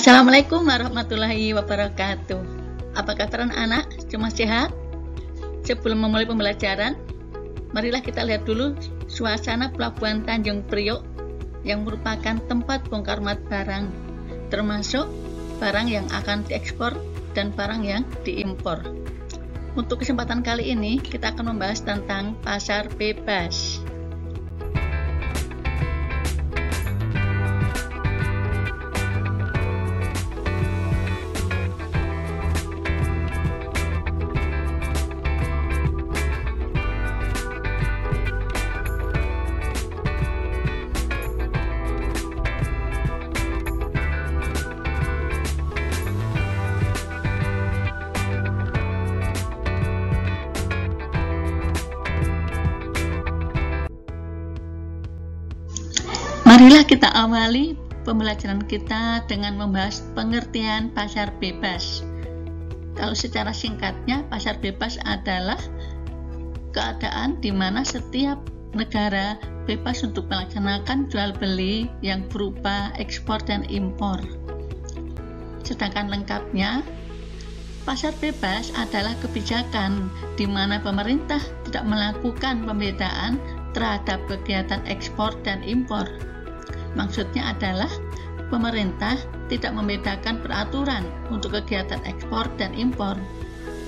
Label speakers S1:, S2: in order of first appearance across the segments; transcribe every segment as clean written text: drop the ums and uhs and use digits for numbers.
S1: Assalamualaikum warahmatullahi wabarakatuh. Apa kabar anak-anak? Semua sehat? Sebelum memulai pembelajaran, marilah kita lihat dulu suasana Pelabuhan Tanjung Priok yang merupakan tempat bongkar muat barang, termasuk barang yang akan diekspor dan barang yang diimpor. Untuk kesempatan kali ini, kita akan membahas tentang pasar bebas. Marilah kita awali pembelajaran kita dengan membahas pengertian pasar bebas. Kalau secara singkatnya, pasar bebas adalah keadaan di mana setiap negara bebas untuk melaksanakan jual beli yang berupa ekspor dan impor. Sedangkan lengkapnya, pasar bebas adalah kebijakan di mana pemerintah tidak melakukan pembedaan terhadap kegiatan ekspor dan impor. Maksudnya adalah pemerintah tidak membedakan peraturan untuk kegiatan ekspor dan impor.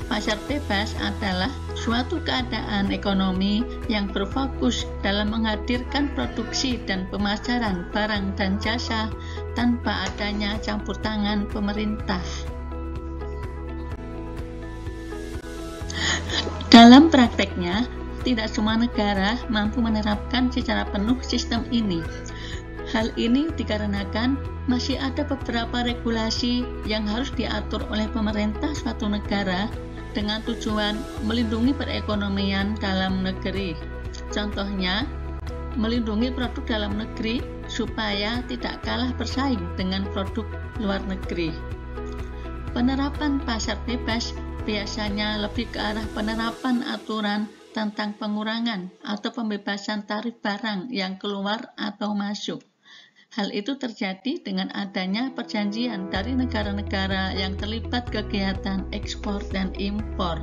S1: Pasar bebas adalah suatu keadaan ekonomi yang berfokus dalam menghadirkan produksi dan pemasaran barang dan jasa tanpa adanya campur tangan pemerintah. Dalam prakteknya, tidak semua negara mampu menerapkan secara penuh sistem ini. Hal ini dikarenakan masih ada beberapa regulasi yang harus diatur oleh pemerintah suatu negara dengan tujuan melindungi perekonomian dalam negeri. Contohnya, melindungi produk dalam negeri supaya tidak kalah bersaing dengan produk luar negeri. Penerapan pasar bebas biasanya lebih ke arah penerapan aturan tentang pengurangan atau pembebasan tarif barang yang keluar atau masuk. Hal itu terjadi dengan adanya perjanjian dari negara-negara yang terlibat kegiatan ekspor dan impor.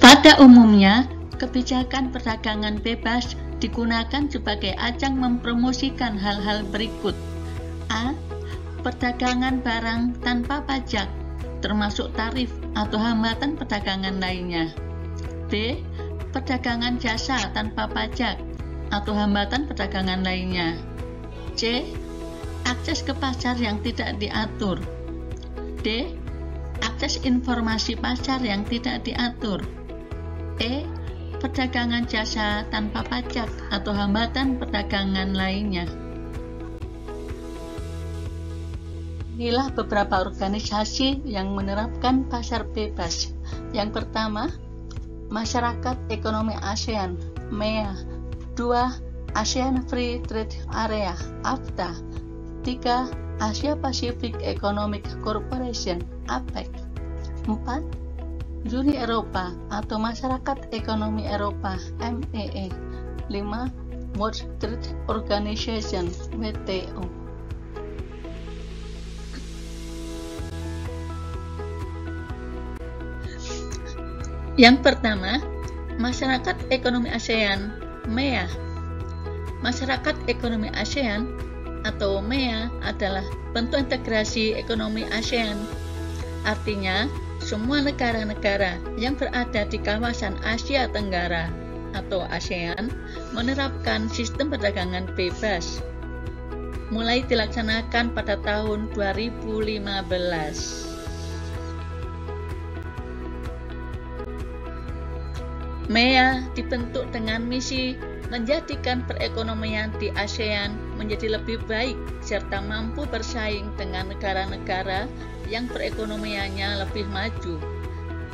S1: Pada umumnya, kebijakan perdagangan bebas digunakan sebagai ajang mempromosikan hal-hal berikut. A. Perdagangan barang tanpa pajak, termasuk tarif atau hambatan perdagangan lainnya. B. Perdagangan jasa tanpa pajak atau hambatan perdagangan lainnya. C. Akses ke pasar yang tidak diatur. D. Akses informasi pasar yang tidak diatur. E. Perdagangan jasa tanpa pajak atau hambatan perdagangan lainnya. Inilah beberapa organisasi yang menerapkan pasar bebas. Yang pertama, Masyarakat Ekonomi ASEAN, MEA. 2. ASEAN Free Trade Area, AFTA. 3. Asia Pacific Economic Corporation, APEC. 4. Uni Eropa atau Masyarakat Ekonomi Eropa, MEE. 5. World Trade Organization, WTO. Yang pertama, Masyarakat Ekonomi ASEAN, MEA. Masyarakat Ekonomi ASEAN atau MEA adalah bentuk integrasi ekonomi ASEAN. Artinya, semua negara-negara yang berada di kawasan Asia Tenggara atau ASEAN menerapkan sistem perdagangan bebas. Mulai dilaksanakan pada tahun 2015. MEA dibentuk dengan misi menjadikan perekonomian di ASEAN menjadi lebih baik serta mampu bersaing dengan negara-negara yang perekonomiannya lebih maju.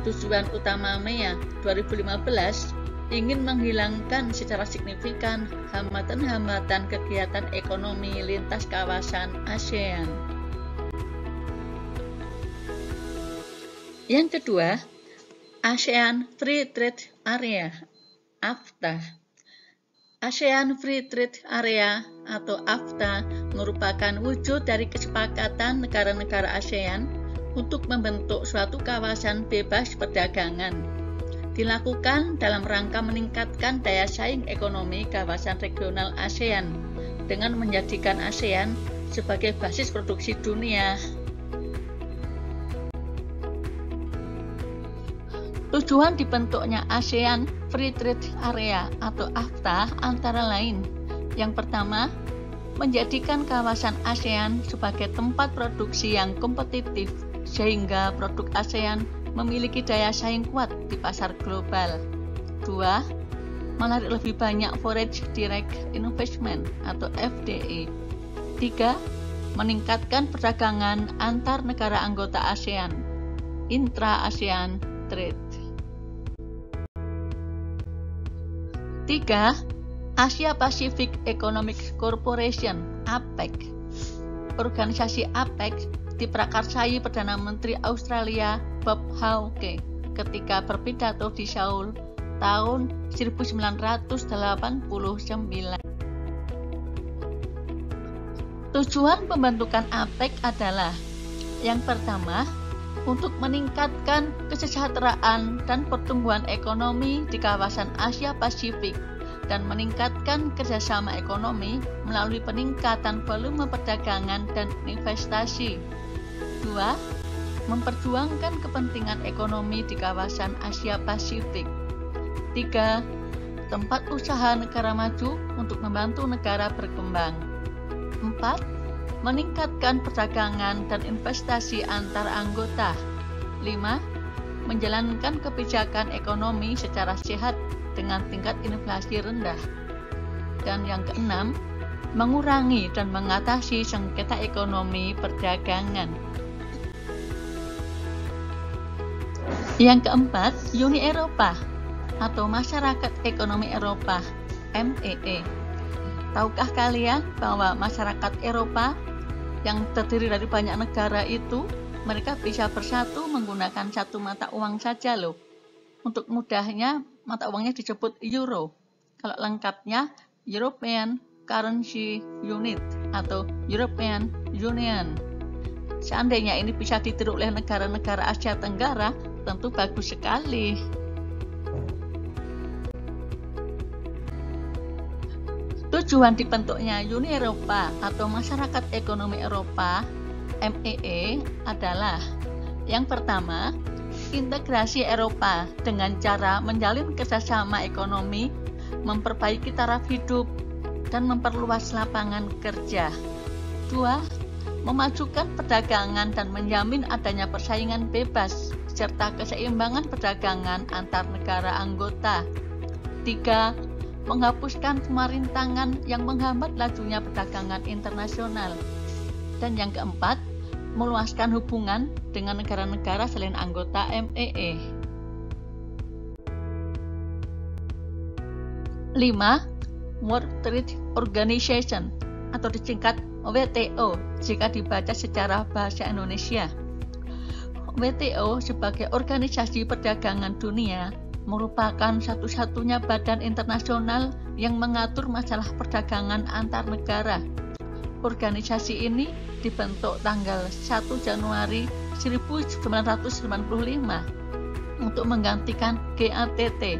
S1: Tujuan utama MEA 2015 ingin menghilangkan secara signifikan hambatan-hambatan kegiatan ekonomi lintas kawasan ASEAN. Yang kedua, ASEAN Free Trade Area, AFTA. ASEAN Free Trade Area atau AFTA merupakan wujud dari kesepakatan negara-negara ASEAN untuk membentuk suatu kawasan bebas perdagangan. Dilakukan dalam rangka meningkatkan daya saing ekonomi kawasan regional ASEAN dengan menjadikan ASEAN sebagai basis produksi dunia. Tujuan dibentuknya ASEAN Free Trade Area atau AFTA antara lain: yang pertama, menjadikan kawasan ASEAN sebagai tempat produksi yang kompetitif sehingga produk ASEAN memiliki daya saing kuat di pasar global. 2. Menarik lebih banyak Foreign Direct Investment atau FDI. 3. Meningkatkan perdagangan antar negara anggota ASEAN, intra-ASEAN trade. 3. Asia Pacific Economic Corporation (APEC). Organisasi APEC diprakarsai Perdana Menteri Australia Bob Hawke ketika berpidato di Seoul tahun 1989. Tujuan pembentukan APEC adalah: yang pertama, untuk meningkatkan kesejahteraan dan pertumbuhan ekonomi di kawasan Asia Pasifik dan meningkatkan kerjasama ekonomi melalui peningkatan volume perdagangan dan investasi. 2. Memperjuangkan kepentingan ekonomi di kawasan Asia Pasifik. 3. Tempat usaha negara maju untuk membantu negara berkembang. 4. Meningkatkan perdagangan dan investasi antar anggota. 5. Menjalankan kebijakan ekonomi secara sehat dengan tingkat inflasi rendah. Dan yang keenam, mengurangi dan mengatasi sengketa ekonomi perdagangan. Yang keempat, Uni Eropa atau Masyarakat Ekonomi Eropa (MEE). Tahukah kalian bahwa masyarakat Eropa yang terdiri dari banyak negara itu, mereka bisa bersatu menggunakan satu mata uang saja loh. Untuk mudahnya, mata uangnya disebut euro. Kalau lengkapnya, European Currency Unit atau European Union. Seandainya ini bisa ditiru oleh negara-negara Asia Tenggara, tentu bagus sekali. Tujuan dibentuknya Uni Eropa atau Masyarakat Ekonomi Eropa (MEE) adalah: yang pertama, integrasi Eropa dengan cara menjalin kerjasama ekonomi, memperbaiki taraf hidup, dan memperluas lapangan kerja. 2. Memajukan perdagangan dan menjamin adanya persaingan bebas serta keseimbangan perdagangan antar negara anggota. 3. Menghapuskan pemarintangan yang menghambat lajunya perdagangan internasional. Dan yang keempat, meluaskan hubungan dengan negara-negara selain anggota MEE. 5. World Trade Organization atau disingkat WTO jika dibaca secara bahasa Indonesia. WTO sebagai organisasi perdagangan dunia merupakan satu-satunya badan internasional yang mengatur masalah perdagangan antar negara. Organisasi ini dibentuk tanggal 1 Januari 1995 untuk menggantikan GATT,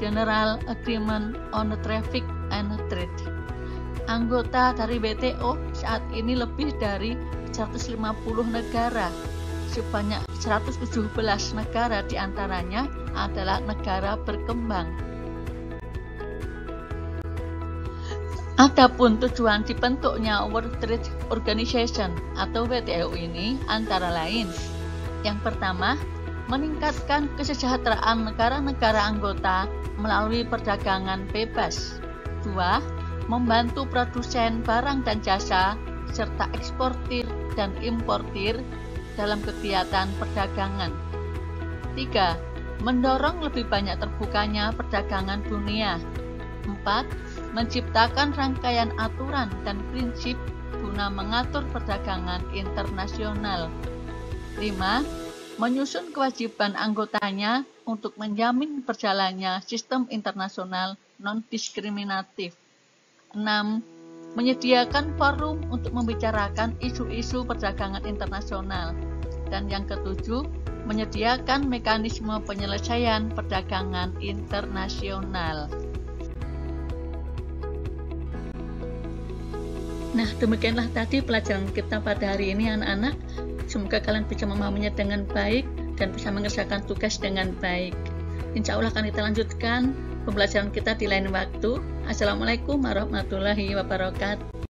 S1: General Agreement on Traffic and Trade. Anggota dari WTO saat ini lebih dari 150 negara. Sebanyak 117 negara diantaranya adalah negara berkembang. Adapun tujuan dibentuknya World Trade Organization atau WTO ini antara lain: yang pertama, meningkatkan kesejahteraan negara-negara anggota melalui perdagangan bebas. 2. Membantu produsen barang dan jasa serta eksportir dan importir dalam kegiatan perdagangan. 3. Mendorong lebih banyak terbukanya perdagangan dunia. 4. Menciptakan rangkaian aturan dan prinsip guna mengatur perdagangan internasional. 5. Menyusun kewajiban anggotanya untuk menjamin berjalannya sistem internasional non-diskriminatif. 6. Menyediakan forum untuk membicarakan isu-isu perdagangan internasional. Dan yang ketujuh, menyediakan mekanisme penyelesaian perdagangan internasional. Nah, demikianlah tadi pelajaran kita pada hari ini anak-anak. Semoga kalian bisa memahaminya dengan baik dan bisa mengerjakan tugas dengan baik. Insya Allah akan kita lanjutkan pembelajaran kita di lain waktu. Assalamualaikum warahmatullahi wabarakatuh.